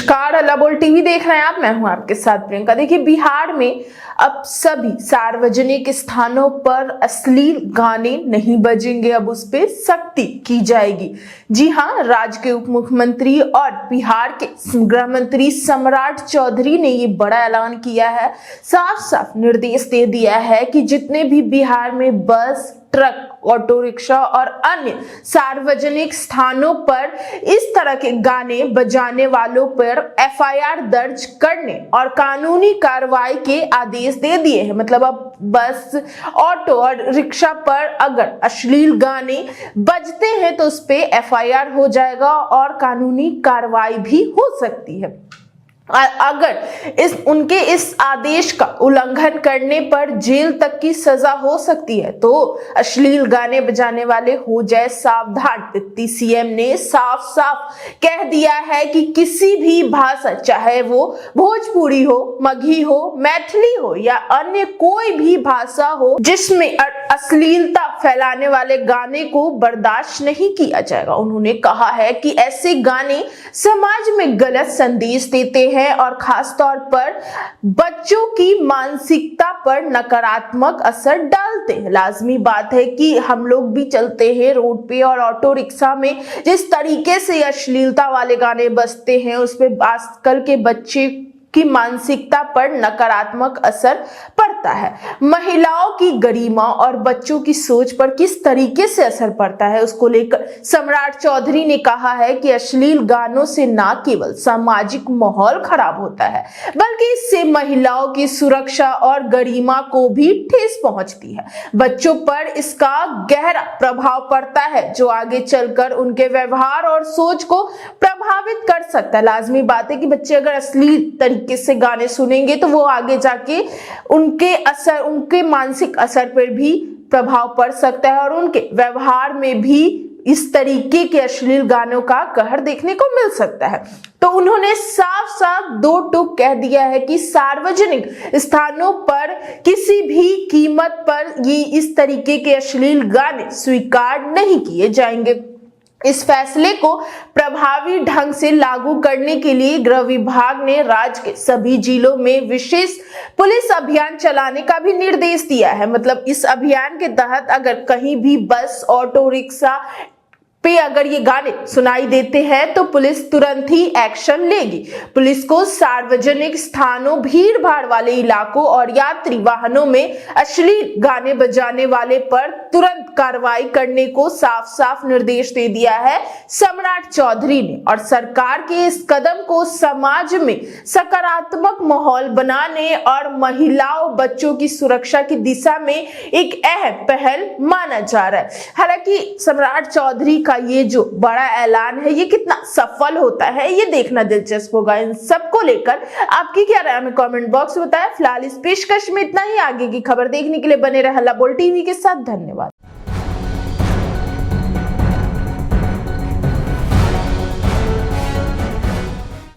नमस्कार, अल्लाह बोल टीवी देख रहे हैं आप। मैं हूं आपके साथ प्रियंका। देखिए, बिहार में अब सभी सार्वजनिक स्थानों पर अश्लील गाने नहीं बजेंगे, अब उस पर सख्ती की जाएगी। जी हां, राज्य के उप मुख्यमंत्री और बिहार के गृह मंत्री सम्राट चौधरी ने ये बड़ा ऐलान किया है। साफ साफ निर्देश दे दिया है कि जितने भी बिहार में बस, ट्रक, ऑटो रिक्शा और अन्य सार्वजनिक स्थानों पर इस तरह के गाने बजाने वालों पर एफआईआर दर्ज करने और कानूनी कार्रवाई के आदेश दे दिए हैं। मतलब अब बस, ऑटो और रिक्शा पर अगर अश्लील गाने बजते हैं तो उस पे एफआईआर हो जाएगा और कानूनी कार्रवाई भी हो सकती है। अगर उनके इस आदेश का उल्लंघन करने पर जेल तक की सजा हो सकती है। तो अश्लील गाने बजाने वाले हो जाए सावधान। डिप्टी सीएम ने साफ साफ कह दिया है कि किसी भी भाषा, चाहे वो भोजपुरी हो, मगही हो, मैथिली हो या अन्य कोई भी भाषा हो, जिसमें अश्लीलता फैलाने वाले गाने को बर्दाश्त नहीं किया जाएगा। उन्होंने कहा है कि ऐसे गाने समाज में गलत संदेश देते हैं और खास तौर पर बच्चों की मानसिकता पर नकारात्मक असर डालते हैं। लाजमी बात है कि हम लोग भी चलते हैं रोड पे और ऑटो रिक्शा में, जिस तरीके से अश्लीलता वाले गाने बजते हैं उस पे आजकल के बच्चे की मानसिकता पर नकारात्मक असर पड़ता है। महिलाओं की गरिमा और बच्चों की सोच पर किस तरीके से असर पड़ता है, उसको लेकर सम्राट चौधरी ने कहा है कि अश्लील गानों से न केवल सामाजिक माहौल खराब होता है, बल्कि इससे महिलाओं की सुरक्षा और गरिमा को भी ठेस पहुंचती है। बच्चों पर इसका गहरा प्रभाव पड़ता है, जो आगे चलकर उनके व्यवहार और सोच को प्रभावित कर सकता है। लाजमी बात है कि बच्चे अगर अश्लील तरीके से गाने सुनेंगे तो वो आगे जाके उनके मानसिक असर पर भी प्रभाव पड़ सकता है और उनके व्यवहार में भी इस तरीके के अश्लील गानों का कहर देखने को मिल सकता है। तो उन्होंने साफ साफ दो टूक कह दिया है कि सार्वजनिक स्थानों पर किसी भी कीमत पर ये इस तरीके के अश्लील गाने स्वीकार नहीं किए जाएंगे। इस फैसले को प्रभावी ढंग से लागू करने के लिए गृह विभाग ने राज्य के सभी जिलों में विशेष पुलिस अभियान चलाने का भी निर्देश दिया है। मतलब इस अभियान के तहत अगर कहीं भी बस, ऑटो रिक्शा पे अगर ये गाने सुनाई देते हैं तो पुलिस तुरंत ही एक्शन लेगी। पुलिस को सार्वजनिक स्थानों, भीड़ भाड़ वाले इलाकों और यात्री वाहनों में अश्लील गाने बजाने वाले पर तुरंत कार्रवाई करने को साफ साफ निर्देश दे दिया है सम्राट चौधरी ने। और सरकार के इस कदम को समाज में सकारात्मक माहौल बनाने और महिलाओं, बच्चों की सुरक्षा की दिशा में एक अहम पहल माना जा रहा है। हालांकि सम्राट चौधरी का ये जो बड़ा ऐलान है ये कितना सफल होता है ये देखना दिलचस्प होगा। इन सबको लेकर आपकी क्या राय है हमें कमेंट बॉक्स में बताएं। फिलहाल इस पेशकश में इतना ही। आगे की खबर देखने के लिए बने रहे हल्ला बोल टीवी के साथ। धन्यवाद।